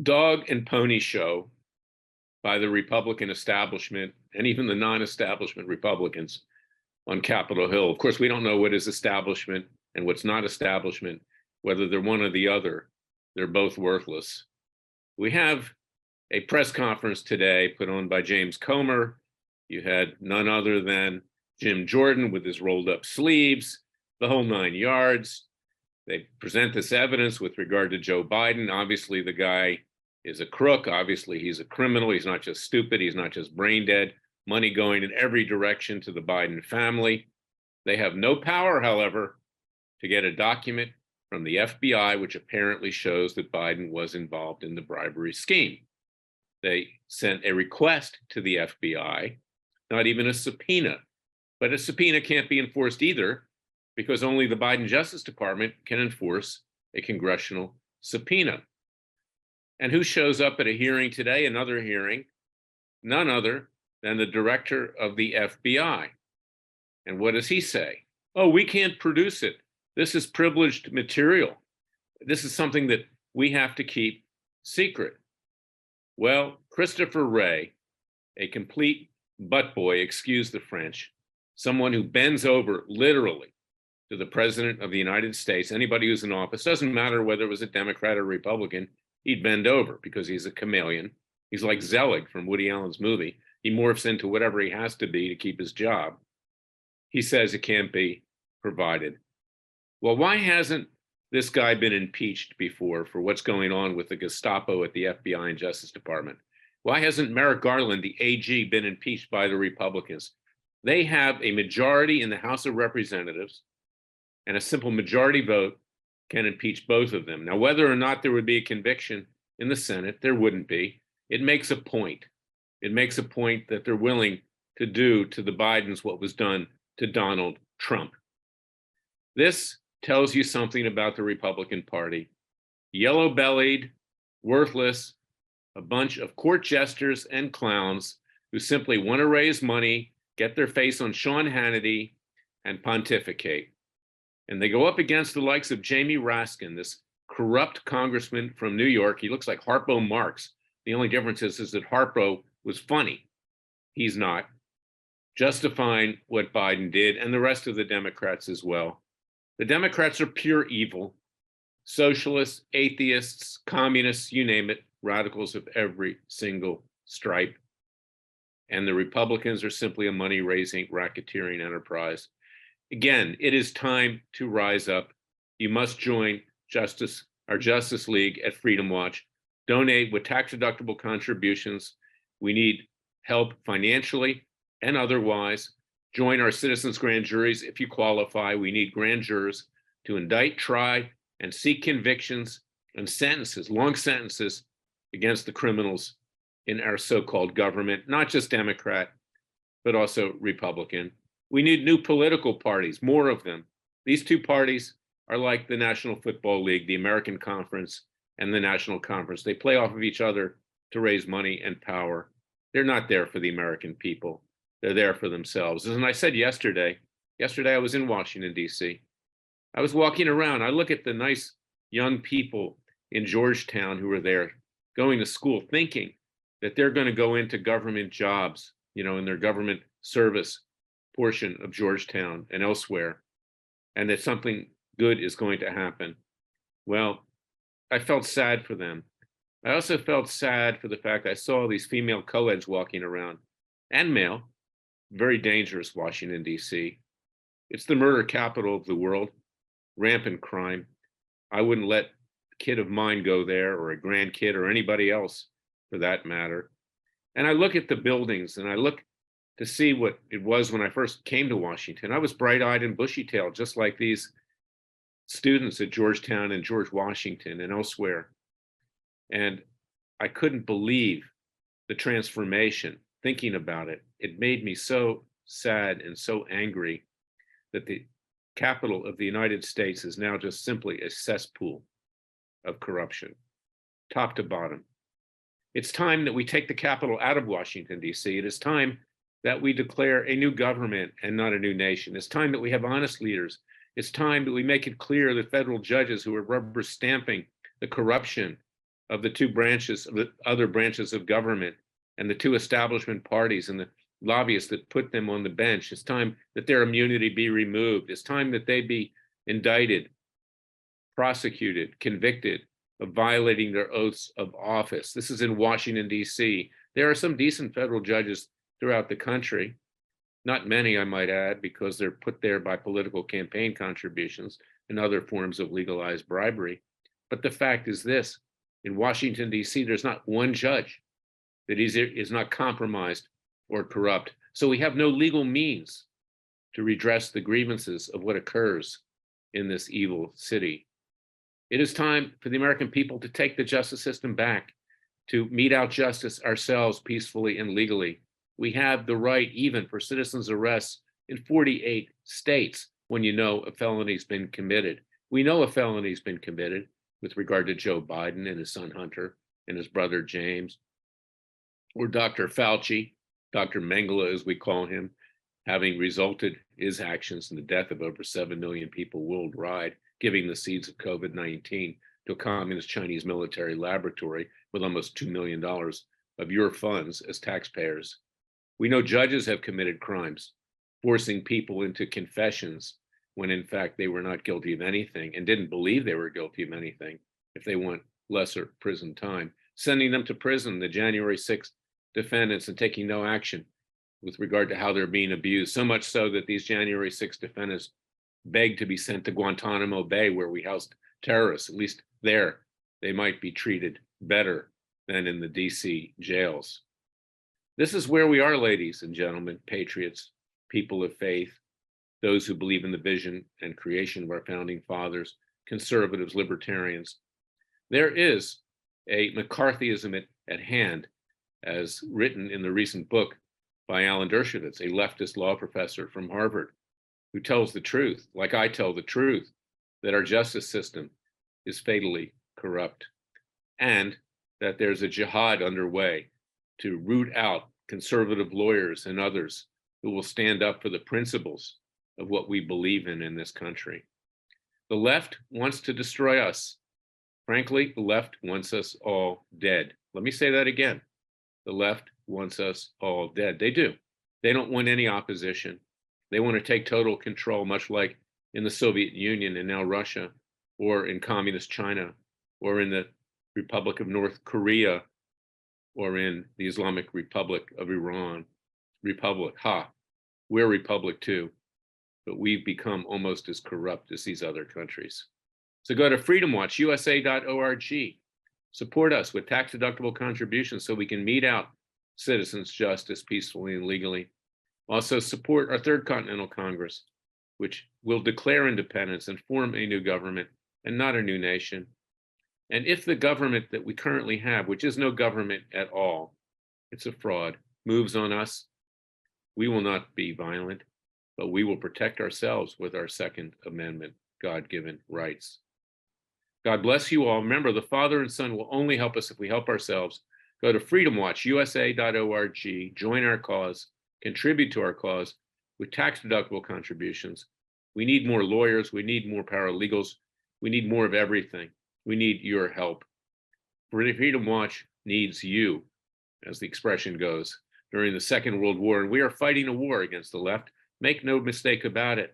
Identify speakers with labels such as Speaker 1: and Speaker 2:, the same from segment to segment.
Speaker 1: Dog and pony show by the Republican establishment and even the non-establishment Republicans on Capitol Hill. Of course, we don't know what is establishment and what's not establishment, whether they're one or the other. They're both worthless. We have a press conference today put on by James Comer. You had none other than Jim Jordan with his rolled up sleeves, the whole 9 yards. They present this evidence with regard to Joe Biden. Obviously, the guy is a crook. Obviously, he's a criminal. He's not just stupid. He's not just brain dead. Money going in every direction to the Biden family. They have no power, however, to get a document from the FBI, which apparently shows that Biden was involved in the bribery scheme. They sent a request to the FBI, not even a subpoena. But a subpoena can't be enforced either, because only the Biden Justice Department can enforce a congressional subpoena. And who shows up at a hearing today, another hearing? None other than the director of the FBI. And what does he say? Oh, we can't produce it. This is privileged material. This is something that we have to keep secret. Well, Christopher Wray, a complete butt boy, excuse the French, someone who bends over literally to the president of the United States, anybody who's in office, doesn't matter whether it was a Democrat or Republican, he'd bend over because he's a chameleon. He's like Zelig from Woody Allen's movie. He morphs into whatever he has to be to keep his job. He says it can't be provided. Well, why hasn't this guy been impeached before for what's going on with the Gestapo at the FBI and Justice Department? Why hasn't Merrick Garland, the AG, been impeached by the Republicans? They have a majority in the House of Representatives, and a simple majority vote can impeach both of them. Now, whether or not there would be a conviction in the Senate, there wouldn't be. It makes a point. It makes a point that they're willing to do to the Bidens what was done to Donald Trump. This tells you something about the Republican Party. Yellow-bellied, worthless, a bunch of court jesters and clowns who simply want to raise money, get their face on Sean Hannity, and pontificate. And they go up against the likes of Jamie Raskin, this corrupt congressman from New York. He looks like Harpo Marx. The only difference is that Harpo was funny. He's not. Justifying what Biden did, and the rest of the Democrats as well. The Democrats are pure evil. Socialists, atheists, communists, you name it, radicals of every single stripe. And the Republicans are simply a money-raising, racketeering enterprise. Again, it is time to rise up. You must join our Justice League at Freedom Watch. Donate with tax-deductible contributions. We need help financially and otherwise. Join our citizens' grand juries if you qualify. We need grand jurors to indict, try, and seek convictions and sentences, long sentences, against the criminals in our so-called government, not just Democrat, but also Republican. We need new political parties, more of them. These two parties are like the National Football League, the American Conference, and the National Conference. They play off of each other to raise money and power. They're not there for the American people. They're there for themselves. And I said yesterday I was in Washington, D.C. I was walking around. I look at the nice young people in Georgetown who are there going to school, thinking that they're going to go into government jobs, in their government service portion of Georgetown and elsewhere, and that something good is going to happen. Well, I felt sad for them. I also felt sad for the fact I saw these female co-eds walking around, and male, very dangerous Washington, D.C. It's the murder capital of the world, rampant crime. I wouldn't let a kid of mine go there, or a grandkid, or anybody else for that matter. And I look at the buildings, and I look to see what it was when I first came to Washington. I was bright-eyed and bushy-tailed, just like these students at Georgetown and George Washington and elsewhere. And I couldn't believe the transformation. Thinking about it, it made me so sad and so angry that the capital of the United States is now just simply a cesspool of corruption, top to bottom. It's time that we take the capital out of Washington, D.C. It is time that we declare a new government and not a new nation. It's time that we have honest leaders. It's time that we make it clear that federal judges who are rubber stamping the corruption of the two branches, of the other branches of government, and the two establishment parties and the lobbyists that put them on the bench. It's time that their immunity be removed. It's time that they be indicted, prosecuted, convicted of violating their oaths of office. This is in Washington, D.C. There are some decent federal judges throughout the country. Not many, I might add, because they're put there by political campaign contributions and other forms of legalized bribery. But the fact is this: in Washington, D.C., there's not one judge that is not compromised or corrupt. So we have no legal means to redress the grievances of what occurs in this evil city. It is time for the American people to take the justice system back, to mete out justice ourselves peacefully and legally. We have the right, even for citizens' arrests in 48 states, when you know a felony's been committed. We know a felony's been committed with regard to Joe Biden and his son Hunter and his brother James, or Dr. Fauci, Dr. Mengele, as we call him, having resulted his actions in the death of over 7 million people worldwide, giving the seeds of COVID-19 to a communist Chinese military laboratory with almost $2 million of your funds as taxpayers. We know judges have committed crimes, forcing people into confessions when in fact they were not guilty of anything and didn't believe they were guilty of anything if they want lesser prison time, sending them to prison, the January 6th defendants, and taking no action with regard to how they're being abused, so much so that these January 6th defendants begged to be sent to Guantanamo Bay, where we housed terrorists. At least there, they might be treated better than in the DC jails. This is where we are, ladies and gentlemen, patriots, people of faith, those who believe in the vision and creation of our founding fathers, conservatives, libertarians. There is a McCarthyism at hand, as written in the recent book by Alan Dershowitz, a leftist law professor from Harvard, who tells the truth, like I tell the truth, that our justice system is fatally corrupt, and that there's a jihad underway to root out conservative lawyers and others who will stand up for the principles of what we believe in this country. The left wants to destroy us. Frankly, the left wants us all dead. Let me say that again. The left wants us all dead. They do. They don't want any opposition. They want to take total control, much like in the Soviet Union and now Russia, or in communist China, or in the Republic of North Korea, or in the Islamic Republic of Iran. Republic, we're republic too, but we've become almost as corrupt as these other countries. So go to freedomwatchusa.org. Support us with tax-deductible contributions so we can mete out citizens' justice peacefully and legally. Also support our Third Continental Congress, which will declare independence and form a new government and not a new nation. And if the government that we currently have, which is no government at all, it's a fraud, moves on us, we will not be violent, but we will protect ourselves with our Second Amendment God-given rights. God bless you all. Remember, the Father and Son will only help us if we help ourselves. Go to freedomwatchusa.org, join our cause, contribute to our cause with tax-deductible contributions. We need more lawyers. We need more paralegals. We need more of everything. We need your help. Freedom Watch needs you, as the expression goes, during the Second World War. And we are fighting a war against the left. Make no mistake about it.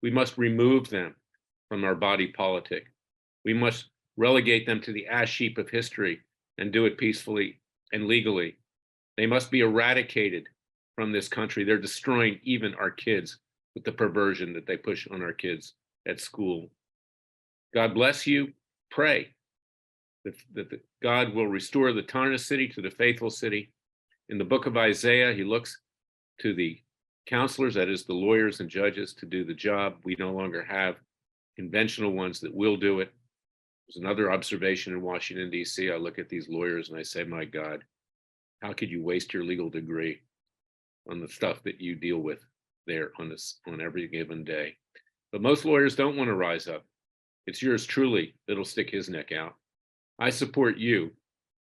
Speaker 1: We must remove them from our body politic. We must relegate them to the ash heap of history and do it peacefully and legally. They must be eradicated from this country. They're destroying even our kids with the perversion that they push on our kids at school. God bless you. Pray that God will restore the tarnished city to the faithful city. In the book of Isaiah, he looks to the counselors, that is the lawyers and judges, to do the job. We no longer have conventional ones that will do it. There's another observation in Washington, D.C. I look at these lawyers and I say, my God, how could you waste your legal degree on the stuff that you deal with there on every given day? But most lawyers don't want to rise up. It's yours truly that'll stick his neck out. I support you,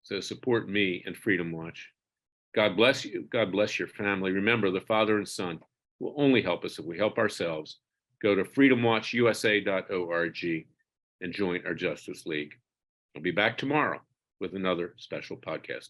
Speaker 1: so support me and Freedom Watch. God bless you. God bless your family. Remember, the Father and Son will only help us if we help ourselves. Go to freedomwatchusa.org and join our Justice League. I'll be back tomorrow with another special podcast.